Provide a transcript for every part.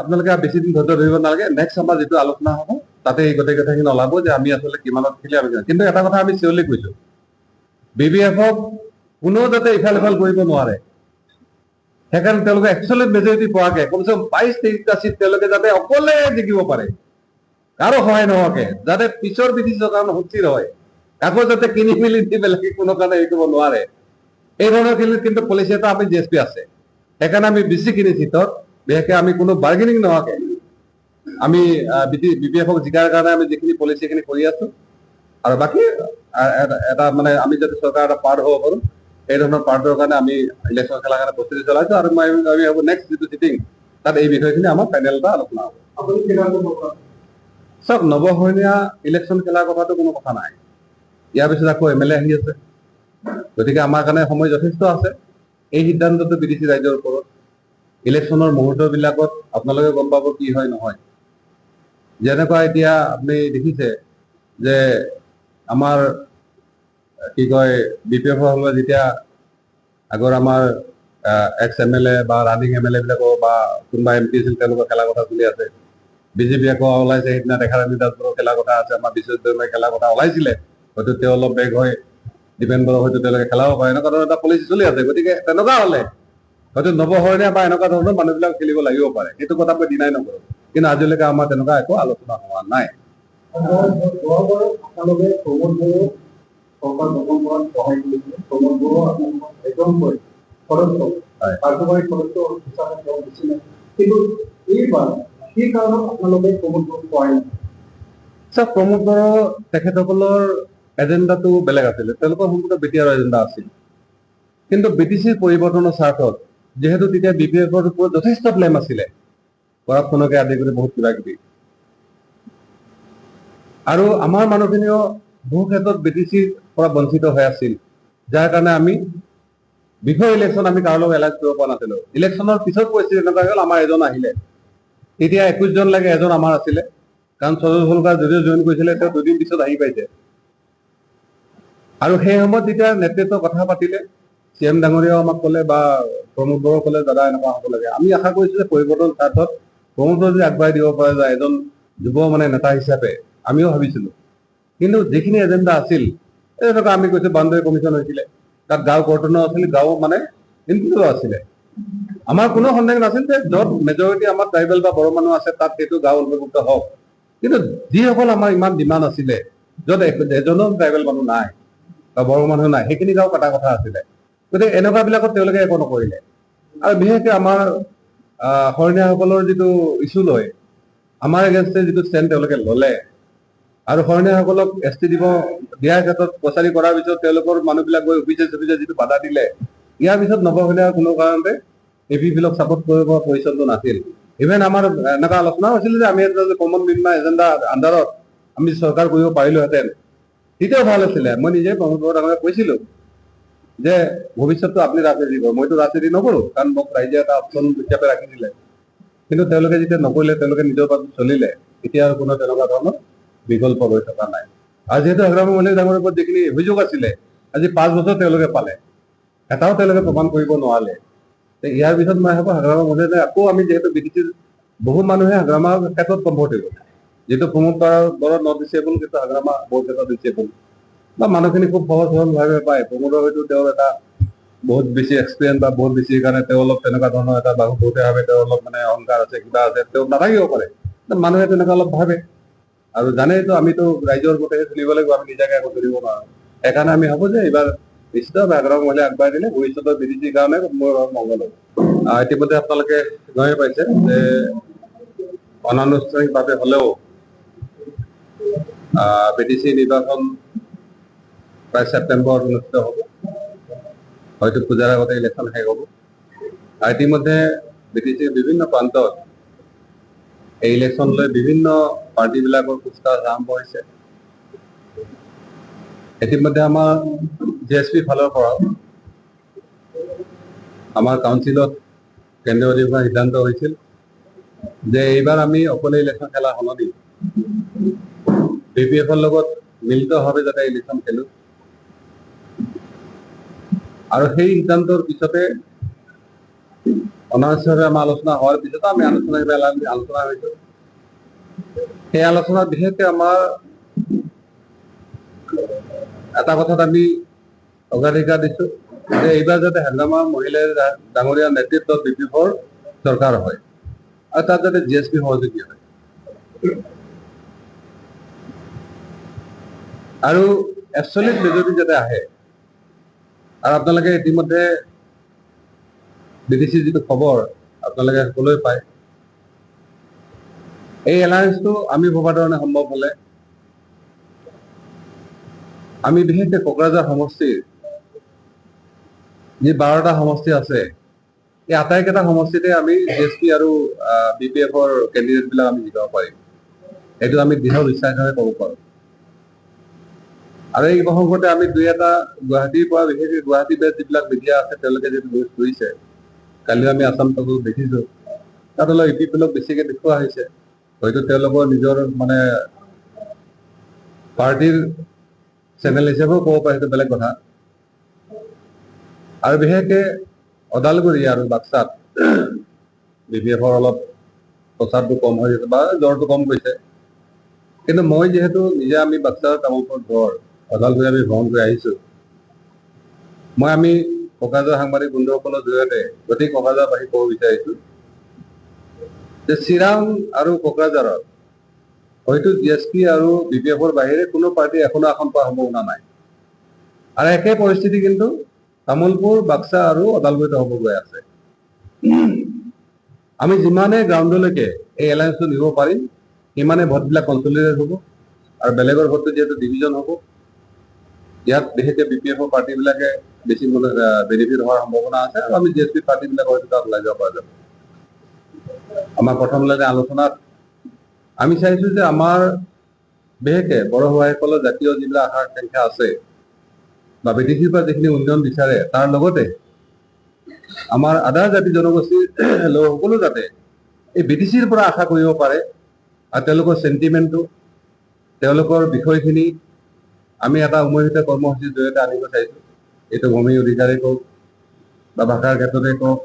আপোনালোকে বেছি দিন ধৈৰ্য ধৰিব নালাগে। নেক্সট আমাৰ যিটো আলোচনা হ'ব তাতে এই গোটেই কথাখিনি ওলাব যে আমি আচলতে কিমানত খেলি আমি কিন্তু এটা কথা আমি চিঞৰলি কৈছো, BPF-ক কোনো যাতে ইফাল সিফাল কৰিব নোৱাৰে। সেইকাৰণে তেওঁলোকে একচুৱেলি মেজৰিটি পোৱাকে কমচে কম 22-23টা চিট তেওঁলোকে যাতে অকলে জিকিব পাৰে, কাৰো সহায় নোহোৱাকে, যাতে পিছৰ বিধিৰ কাৰণে সুস্থিৰ হয়, কাকো যাতে কিনি মেলি দি বেলেগে কোনো কাৰণে হেৰি কৰিব নোৱাৰে। এই ধৰণৰ কিন্তু পলিচি এটা আমি GSP আছে। সেইকাৰণে আমি বেছিখিনি চিটত বিশেষকৈ আমি কোনো বাৰ্গেনিং নোহোৱাকে আমি BPF-ক জিকাৰ কাৰণে আমি যিখিনি পলিচি খিনি কৰি আছো। আৰু বাকী এটা মানে আমি যদি চৰকাৰ এটা পাৰ্ট হ'ব পাৰো, এই ধৰণৰ পাৰ্টৰ কাৰণে আমি ইলেকশ্যন খেলাৰ কাৰণে প্ৰস্তুতি চলাইছো। আৰু মই ভাবো নেক্সট যিটো চিটিং তাত এই বিষয়খিনি আমাৰ পেনেল এটা আলোচনা হ'ব। চাওক, নৱশৰণীয়া ইলেকশ্যন খেলাৰ কথাটো কোনো কথা নাই। ইয়াৰ পিছত আকৌ MLA আহি আছে, গতিকে আমাৰ কাৰণে সময় যথেষ্ট আছে। এই সিদ্ধান্তটো BDC ৰাইজৰ ওপৰত। ইলেকশ্যনৰ মুহূৰ্তবিলাকত আপোনালোকে গম পাব কি হয় নহয়। যেনেকুৱা এতিয়া আপুনি দেখিছে যে আমাৰ কি কয় BPF-সকলে যেতিয়া আগৰ আমাৰ ex-MLA বা ৰানিং MLA বিলাকৰ বা কোনোবা MP আছিল তেওঁলোকৰ খেলা কথা চলি আছে। BJP আকৌ ওলাইছে, সেইদিনা ৰেখাৰাণী দাসবোৰৰ খেলা কথা আছে, আমাৰ বিশ্বজিৎ খেলা কথা ওলাইছিলে। হয়তো তেওঁ অলপ বেগ হয়, দীপেন বড়ো হয়তো তেওঁলোকে খেলাব পাৰে, এনেকুৱা ধৰণৰ এটা পলিচি চলি আছে। গতিকে তেনেকুৱা হলে হয়তো নৱশৰণীয়া বা এনেকুৱা ধৰণৰ মানুহবিলাক খেলিব লাগিব পাৰে, সেইটো কথা মই ডিনাই নকৰো। কিন্তু আজিলৈকে আমাৰ তেনেকুৱা একো আলোচনা হোৱা নাই। প্ৰমোদ বড়ো তেখেতসকলৰ এজেণ্ডাটো বেলেগ আছিলে, তেওঁলোকৰ সম্পূৰ্ণ BTR এজেণ্ডা আছিল। কিন্তু BTCৰ পৰিৱৰ্তনৰ স্বাৰ্থত যেহেতু তেতিয়া BPF-ৰ ওপৰত যথেষ্ট ব্লেম আছিলে, কৰাপশ্যনকে আদি কৰি বহুত কিবা কিবি, আৰু আমাৰ মানুহখিনিও বহু ক্ষেত্ৰত BTCৰ পৰা বঞ্চিত হৈ আছিল, যাৰ কাৰণে আমি বিফৰ ইলেকশ্যন আমি কাৰো লগত এলাইজ কৰিব পৰা নাছিলো। ইলেকশ্যনৰ পিছত পৰিস্থিতি এনেকুৱা হ'ল, আমাৰ এজন আহিলে, তেতিয়া 21 জন লাগে এজন আমাৰ আছিলে, কাৰণ সজল সলকাৰ যদিও জইন কৰিছিলে তেওঁ 2 দিন পিছত আহি পাইছে। আৰু সেই সময়ত যেতিয়া নেতৃত্বৰ কথা পাতিলে, CM ডাঙৰীয়াও আমাক ক'লে বা প্ৰমোদ বড়ো ক'লে দাদা এনেকুৱা হ'ব লাগে। আমি আশা কৰিছো যে পৰিৱৰ্তন স্বাৰ্থত প্ৰমোদ বড়ো যদি আগবঢ়াই দিব পাৰে যায় এজন যুৱ মানে নেতা হিচাপে, আমিও ভাবিছিলো। কিন্তু যিখিনি এজেণ্ডা আছিল, এনেকুৱা আমি কৈছো বাউণ্ডাৰী কমিশ্যন হৈছিলে, তাত গাঁও কৰ্তনো আছিল, গাঁও মানে ইনক্লুডো আছিলে। আমাৰ কোনো সন্দেহ নাছিল যে য'ত মেজৰিটি আমাৰ ট্ৰাইবেল বা বড়ো মানুহ আছে তাত সেইটো গাঁও অন্তৰ্ভুক্ত হওক। কিন্তু যিসকল আমাৰ ইমান ডিমাণ্ড আছিলে, য'ত এজনো ট্ৰাইবেল মানুহ নাই বা বড়ো মানুহ নাই, সেইখিনি গাঁও কটা কথা আছিলে। গতিকে এনেকুৱা বিলাকত তেওঁলোকে একো নকৰিলে। আৰু বিশেষকৈ আমাৰ শৰণীয়াসকলৰ যিটো ইছ্যু লৈ আমাৰ এগেইনষ্টে যিটো ষ্টেণ্ড তেওঁলোকে ল'লে, আৰু শৰণীয়াসকলক ST দিব দিয়াৰ ক্ষেত্ৰত প্ৰচাৰী কৰাৰ পিছত তেওঁলোকৰ মানুহবিলাক গৈ অফিচে যিটো বাধা দিলে, ইয়াৰ পিছত নৱশৰণীয়া কোনো কাৰণতে APP-বিলাক ছাপোৰ্ট কৰিব পৰা পজিশ্যনটো নাছিল। ইভেন আমাৰ এনেকুৱা আলোচনা হৈছিল যে আমি এটা কমন মিনিমাম এজেণ্ডা আণ্ডাৰত আমি চৰকাৰ কৰিব পাৰিলোহেঁতেন, তেতিয়াও ভাল আছিলে। মই নিজে প্ৰমোদ বড়ো ডাঙৰীয়াক কৈছিলো যে ভৱিষ্যতটো আপুনি ৰাজনীতি কৰক, মইতো ৰাজনীতি নকৰো, কাৰণ মোক ৰাইজে এটা অপশ্যন হিচাপে ৰাখিছিলে। কিন্তু তেওঁলোকে যেতিয়া নকৰিলে, তেওঁলোকে নিজৰ বাবে চলিলে, এতিয়া আৰু কোনো তেনেকুৱা ধৰণৰ বিকল্প হৈ থকা নাই। আৰু যিহেতু হাগ্ৰামী মল্লিক ডাঙৰীয়াৰ ওপৰত যিখিনি অভিযোগ আছিলে, আজি 5 বছৰ তেওঁলোকে পালে, এটাও তেওঁলোকে প্ৰমাণ কৰিব নোৱাৰিলে। ইয়াৰ পিছত মই ভাবো হাগ্ৰামী মল্লিক আকৌ আমি যিহেতু BTCৰ বহু মানুহে হাগ্ৰামাৰ ক্ষেত্ৰত কমফৰ্টেবল, যিহেতু প্ৰমোদ বড়ো নট ডিচেবল, কিন্তু হাগ্ৰামা বহুত ক্ষেত্ৰত ডিচেবল বা মানুহখিনি খুব সহজ সৰল ভাৱে পায়। প্ৰমোদৰ হয়তো তেওঁৰ এটা বহুত বেছি এক্সপিৰিয়েঞ্চ বা বহুত বেছি কাৰণে তেওঁ অলপ তেনেকুৱা ধৰণৰ এটা বহুতে ভাবে তেওঁ অলপ মানে অহংকাৰ আছে, কিবা আছে, তেওঁ নাথাকিব পাৰে। মানুহে তেনেকুৱা অলপ ভাবে, আৰু জানেতো আমিতো ৰাইজৰ মতেহে চলিব লাগিব, আমি নিজাকে একো চলিব নোৱাৰো। সেইকাৰণে আমি ভাবো যে এইবাৰ নিশ্চিতভাৱে হাগ্ৰামী মহিলাই আগবঢ়াই দিলে ভৱিষ্যতৰ BTCৰ কাৰণে মোৰ মংগল হ'ব। ইতিমধ্যে আপোনালোকে গমেই পাইছে যে অনানুষ্ঠানিকভাৱে হলেও BTC নিৰ্বাচন প্ৰায় ছেপ্টেম্বৰত অনুষ্ঠিত হ'ব, হয়তো পূজাৰ আগতে ইলেকশ্যন শেষ হ'ব। ইতিমধ্যে BTCৰ বিভিন্ন প্ৰান্তত এই ইলেকশ্যন লৈ বিভিন্ন পাৰ্টিবিলাকৰ কুচকাৱাজ আৰম্ভ হৈছে। ইতিমধ্যে আমাৰ GSP ফালৰ পৰা আমাৰ কাউন্সিলত কেন্দ্ৰীয় অধিৱেশনত সিদ্ধান্ত হৈছিল যে এইবাৰ আমি অকলে ইলেকশ্যন খেলা সলনি BPF-ৰ লগত মিলিতভাৱে যাতে ইলেকশ্যন খেলো। আৰু সেই সিদ্ধান্তৰ পিছতে অনানুষ্ঠানিকভাৱে আমাৰ আলোচনা হোৱাৰ পিছতো আমি আনুষ্ঠানিকভাৱে আলোচনা হৈছোঁ। সেই আলোচনাত বিশেষকৈ আমাৰ এটা কথাত আমি অগ্ৰাধিকাৰ দিছোঁ যে এইবাৰ যাতে হাংগামা মহিলা ডাঙৰীয়া নেতৃত্বত BPF-ৰ চৰকাৰ হয় আৰু তাত যাতে GSP সহযোগী হয়। আৰু এবছলিউট মেজৰিটি যাতে আহে। আৰু আপোনালোকে ইতিমধ্যে BDC যিটো খবৰ আপোনালোকে সকলোৱে পায়, এই এলায়েন্সটো আমি ভবা ধৰণে সম্ভৱ হ'লে আমি বিশেষকৈ কোকৰাঝাৰ সমষ্টিৰ যি 12টা সমষ্টি আছে, এই আটাইকেইটা সমষ্টিতে আমি GSP আৰু BPF-ৰ কেণ্ডিডেটবিলাক আমি জিকাব পাৰিম। এইটো আমি দৃঢ় বিশ্বাসেৰে ক'ব পাৰোঁ। আৰু এই প্ৰসংগতে আমি দুই এটা গুৱাহাটীৰ পৰা বিশেষকৈ গুৱাহাটী বেছ যিবিলাক মিডিয়া আছে তেওঁলোকে যিটো নিউজ কৰিছে, কালিও আমি আছাম টাইমছত দেখিছোঁ, তাত অলপ EPFLক বেছিকৈ দেখুওৱা হৈছে। হয়তো তেওঁলোকৰ নিজৰ মানে পাৰ্টিৰ চেনেল হিচাপেও ক'ব পাৰে, সেইটো বেলেগ কথা। আৰু বিশেষকৈ ওদালগুৰি আৰু বাক্সাত BPF-ৰ অলপ প্ৰচাৰটো কম হৈ আছে বা জ্বৰটো কম গৈছে। কিন্তু মই যিহেতু নিজে আমি বাক্সাৰ তামোলপুৰ ঘৰ, ওদালগুৰি আমি ভ্ৰমণ কৰি আহিছোঁ, আমি কোকৰাঝাৰ সাংবাদিক বন্ধুসকলৰ জৰিয়তে গোটেই কোকৰাঝাৰবাসীক ক'ব বিচাৰিছোঁ যে চিৰাং আৰু কোকৰাঝাৰত হয়তো GSP আৰু BPF-ৰ বাহিৰে কোনো পাৰ্টি এখনো আসন পোৱাৰ সম্ভাৱনা নাই। আৰু একে পৰিস্থিতি কিন্তু তামোলপুৰ, বাক্সা আৰু ওদালগুৰিত হ'ব গৈ আছে। আমি যিমানে গ্ৰাউণ্ডলৈকে এই এলায়েন্সটো নিব পাৰিম, সিমানে ভোটবিলাক কনচলিডেট হ'ব আৰু বেলেগৰ ভোটটো যিহেতু ডিভিজন হ'ব, ইয়াত বিশেষকৈ BPF-ৰ পাৰ্টিবিলাকে বেছি বেনিফিট হোৱাৰ সম্ভাৱনা আছে আৰু আমি GSP পাৰ্টিবিলাক হয়তো তাত ওলাই যাব পৰা যাব। আমাৰ প্ৰথমলৈকে আলোচনাত আমি চাইছোঁ যে আমাৰ বিশেষকৈ বড়ো ভাইসকলৰ জাতীয় যিবিলাক আশা আকাংক্ষা আছে বা BDCৰ পৰা যিখিনি উন্নয়ন বিচাৰে, তাৰ লগতে আমাৰ আদা জাতি জনগোষ্ঠীৰ লোকসকলো যাতে এই BDCৰ পৰা আশা কৰিব পাৰে আৰু তেওঁলোকৰ চেণ্টিমেণ্টটো, তেওঁলোকৰ বিষয়খিনি আমি এটা উমৈহতীয়া কৰ্মসূচীৰ জৰিয়তে আনিব চাইছোঁ। এইটো ভূমি অধিকাৰেই কওক বা ভাষাৰ ক্ষেত্ৰতে কওক,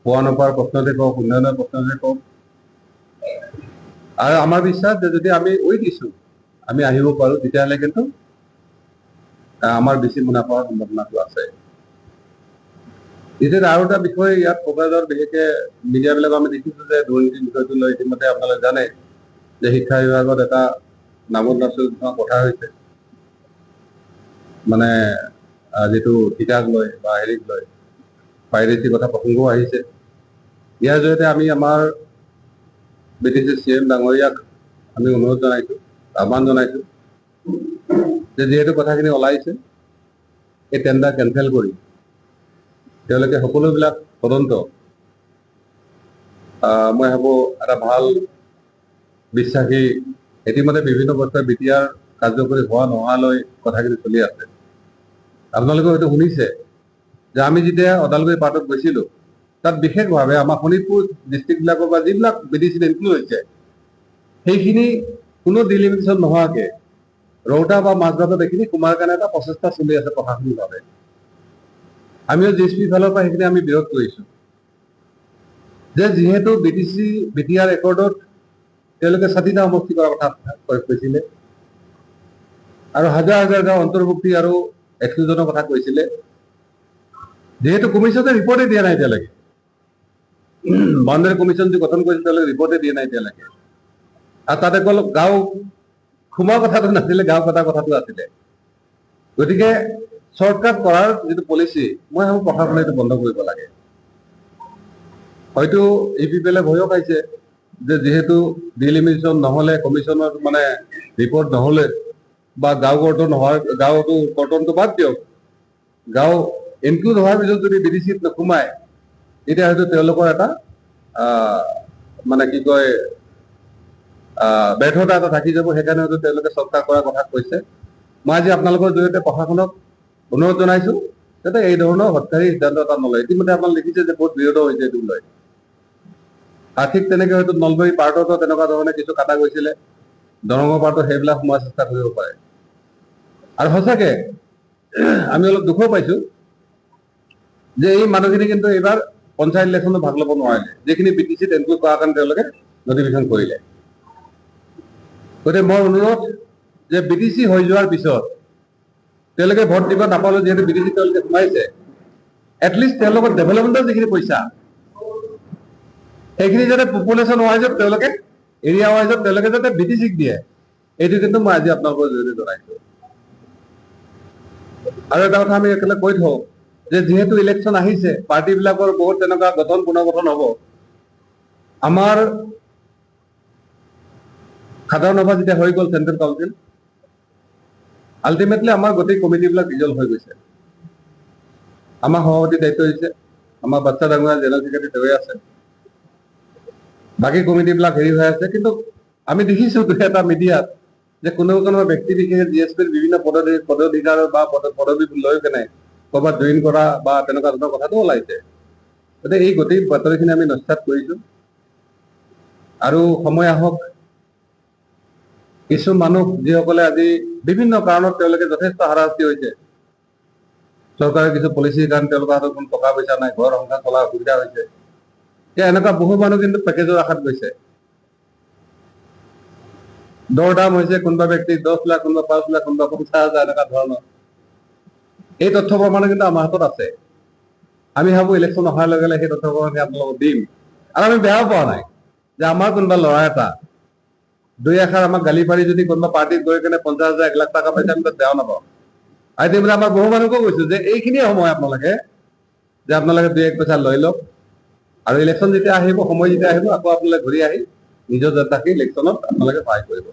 পোৱা নোপোৱাৰ প্ৰশ্নতে কওক, উন্নয়নৰ প্ৰশ্নতে কওক। আৰু আমাৰ বিশ্বাস যে যদি আমি দিছোঁ আমি আহিব পাৰোঁ, তেতিয়াহ'লে কিন্তু আমাৰ বেছি মুনাফা হোৱাৰ সম্ভাৱনাটো আছে। এতিয়া আৰু এটা বিষয় ইয়াত কোকৰাঝাৰত বিশেষকৈ মিডিয়াবিলাক আমি দেখিছোঁ যে দুৰ্নীতিৰ বিষয়টো লৈ ইতিমধ্যে আপোনালোকে জানে যে শিক্ষা বিভাগত এটা নামত কথা হৈছে, মানে যিটো ঠিকাক লৈ বা হেৰিক লৈ পাইৰেচিৰ কথা প্ৰসংগও আহিছে। ইয়াৰ জৰিয়তে আমি আমাৰ BDC CM ডাঙৰীয়াক আমি অনুৰোধ জনাইছোঁ, আহ্বান জনাইছোঁ যে যিহেতু কথাখিনি ওলাইছে, এই টেণ্ডাৰ কেনচেল কৰি তেওঁলোকে সকলোবিলাক তদন্ত মই ভাবোঁ এটা ভাল বিশ্বাসী, ইতিমধ্যে বিভিন্ন পক্ষই BTR কাৰ্যকৰী হোৱা নোহোৱালৈ কথাখিনি চলি আছে। আপোনালোকে হয়তো শুনিছে যে আমি যেতিয়া ওদালগুৰি পাৰ্টত গৈছিলোঁ, তাত বিশেষভাৱে আমাৰ শোণিতপুৰ ডিষ্ট্ৰিক্টবিলাকৰ পৰা যিবিলাক BDCত ইনক্লুড হৈছে, সেইখিনি কোনো ডিলিমিটেশ্যন নোহোৱাকৈ ৰৌতা বা মাজবাটত এইখিনি সোমাৰ কাৰণে এটা প্ৰচেষ্টা চলি আছে প্ৰশাসনিকভাৱে। আমিও GSP ফালৰ পৰা সেইখিনি আমি বিৰোধ কৰিছোঁ যে যিহেতু BTR ৰেকৰ্ডত তেওঁলোকে 60টা সমষ্টি কৰাৰ কথা কৈছিলে আৰু হাজাৰ হাজাৰ গাঁও অন্তৰ্ভুক্তি আৰু এক্সক্লুজনৰ কথা কৈছিলে, যিহেতু কমিশ্যনে ৰিপৰ্টে দিয়া নাই এতিয়ালৈকে, বাউণ্ডাৰী কমিশ্যন যি গঠন কৰিছিল তেওঁলোকে ৰিপৰ্টে দিয়া নাই এতিয়ালৈকে। আৰু তাতে অকল গাঁও সোমোৱা কথাটো নাছিলে, গাঁও কটাৰ কথাটো আছিলে। গতিকে শ্বৰ্টকাট কৰাৰ যিটো পলিচি, মই ভাবোঁ প্ৰশাসনে এইটো বন্ধ কৰিব লাগে। হয়তো EPFL ভয়ো খাইছে যে যিহেতু ডিলিমিটেশ্যন নহ'লে, কমিশ্যনৰ মানে ৰিপৰ্ট নহ'লে বা গাঁও কৰ্টন হোৱাৰ, গাঁৱতো কৰ্টনটো বাদ দিয়ক, গাঁও ইনক্লুড হোৱাৰ পিছত যদি BDCত নোসোমায়, তেতিয়া হয়তো তেওঁলোকৰ এটা মানে কি কয় ব্যৰ্থতা এটা থাকি যাব। সেইকাৰণে হয়তো তেওঁলোকে শ্বৰ্টকাট কৰাৰ কথা কৈছে। মই আজি আপোনালোকৰ জৰিয়তে প্ৰশাসনক অনুৰোধ জনাইছোঁ যাতে এই ধৰণৰ হঠকাৰী সিদ্ধান্ত এটা নলয়। ইতিমধ্যে আপোনালোকে দেখিছে যে বহুত বিৰোধ হৈছে এইটো লৈ। ঠিক তেনেকৈ হয়তো নলবাৰী পাৰ্টতো তেনেকুৱা ধৰণে কিছু কাটা গৈছিলে, দৰঙৰ পাৰ্টত সেইবিলাক সোমোৱাৰ চেষ্টা কৰিব পাৰে। আৰু সঁচাকৈ আমি অলপ দুখো পাইছোঁ যে এই মানুহখিনি কিন্তু এইবাৰ পঞ্চায়ত ইলেকশ্যনত ভাগ ল'ব নোৱাৰিলে, যিখিনি BTCত এনক্লুড কৰাৰ কাৰণে তেওঁলোকে নটিফিকেশ্যন কৰিলে। গতিকে মই অনুৰোধ যে BTC হৈ যোৱাৰ পিছত তেওঁলোকে ভোট দিব নাপালেও যিহেতু BTC তেওঁলোকে সোমাইছে, এটলিষ্ট তেওঁলোকৰ ডেভেলপমেণ্টৰ যিখিনি পইচা সেইখিনি যাতে পপুলেশ্যন ৱাইজত তেওঁলোকে এৰিয়া ৱাইজত তেওঁলোকে যাতে BTCক দিয়ে, এইটো কিন্তু মই আজি আপোনালোকৰ জৰিয়তে জনাইছো। আৰু এটা কথা আমি একেলগে কৈ থওঁ যে যিহেতু ইলেকশ্যন আহিছে, পাৰ্টিবিলাকৰ বহুত তেনেকুৱা পুনৰ্গঠন হ'ব। আমাৰ সাধাৰণ সভা যেতিয়া হৈ গ'ল চেণ্ট্ৰেল কাউন্সিল, আল্টিমেটলি আমাৰ গোটেই কমিটিবিলাক ডিজলভ হৈ গৈছে। আমাৰ সভাপতি দায়িত্ব হৈছে, আমাৰ বাচ্চা ডাঙৰীয়া জেনেৰেল ছেক্ৰেটাৰী তেওঁৱে আছে, বাকী কমিটিবিলাক হেৰি হৈ আছে। কিন্তু আমি দেখিছো দুই এটা মিডিয়াত যে কোনোবা ব্যক্তি বিশেষে GSPৰ বিভিন্ন পদাধিকাৰ বা পদবী লৈ কেনে ক'ৰবাত জইন কৰা বা তেনেকুৱা ধৰণৰ কথাটো ওলাইছে। গতিকে এই গোটেই বাতৰিখিনি আমি নস্যাৎ কৰিছো। আৰু সময় আহক, কিছু মানুহ যিসকলে আজি বিভিন্ন কাৰণত তেওঁলোকে যথেষ্ট হাৰাশাস্তি হৈছে, চৰকাৰৰ কিছু পলিচিৰ কাৰণে তেওঁলোকৰ হাতত কোনো টকা পইচা নাই, ঘৰ সংসাৰ চলাৰ অসুবিধা হৈছে, এনেকুৱা বহু মানুহ কিন্তু পেকেজৰ আশাত গৈছে। দৰ দাম হৈছে কোনোবা ব্যক্তি 10 লাখ, কোনোবা 5 লাখ, কোনোবা 50,000, এনেকুৱা ধৰণৰ। এই তথ্য প্ৰমাণ কিন্তু আমাৰ হাতত আছে। আমি ভাবো ইলেকশ্যন অহাৰ লগে লগে সেই তথ্য প্ৰমাণ আপোনালোকক দিম। আৰু আমি বেয়াও পোৱা নাই যে আমাৰ কোনোবা ল'ৰা এটা দুই এষাৰ আমাক গালি পাৰি যদি কোনোবা পাৰ্টিত গৈ কেনে 50,000, 1 লাখ টকা পাইছে, আমি তাত বেয়াও নাপাওঁ। আজি বোলে আমাৰ বহু মানুহকো কৈছো যে এইখিনিয়ে সময় আপোনালোকে যে আপোনালোকে 2-1 পইচা লৈ লওক, আৰু ইলেকশ্যন যেতিয়া আহিব, সময় যেতিয়া আহিব, আকৌ আপোনালোকে ঘূৰি আহি নিজৰ জনতাক ইলেকশ্যনত আপোনালোকে সহায় কৰিব।